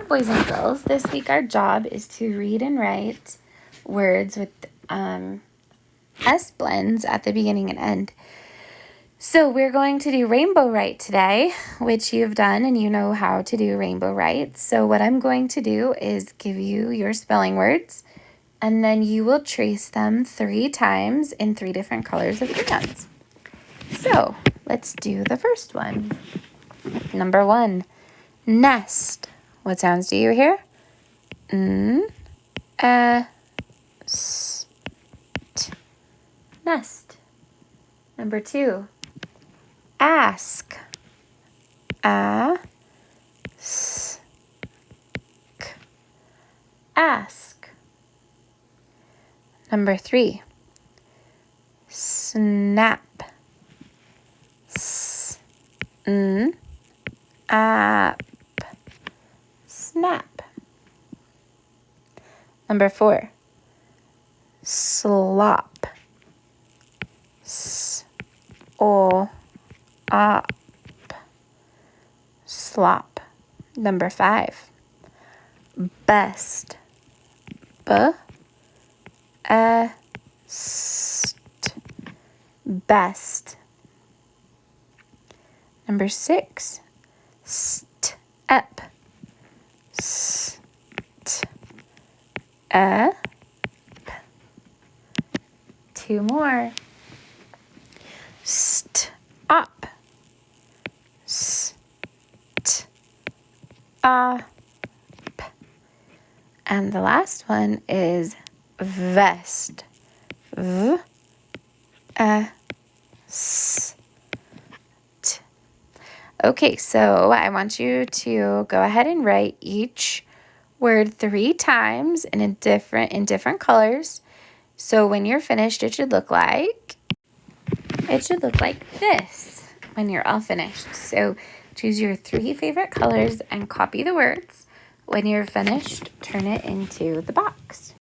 boys and girls. This week our job is to read and write words with S blends at the beginning and end. So we're going to do rainbow write today, which you've done and you know how to do rainbow write. So what I'm going to do is give you your spelling words, and then you will trace them 3 times in 3 different colors of crayons. So let's do the first one. Number 1, nest. What sounds do you hear? S, t. Nest. Number 2, ask. A, s, k. Ask. Number 3, snap. S, n, ap. Snap. Number 4, slop. S, o, op. Slop. Number 5, best. B, e, st. Best. Number 6, step. S, t, e, p. 2 more. Stop. S, t, a, p. And the last one is vest. V, e, s, t. Okay, so I want you to go ahead and write each word 3 times in different colors. So when you're finished, it should look like this when you're all finished. So choose your 3 favorite colors and copy the words. When you're finished, turn it into the box.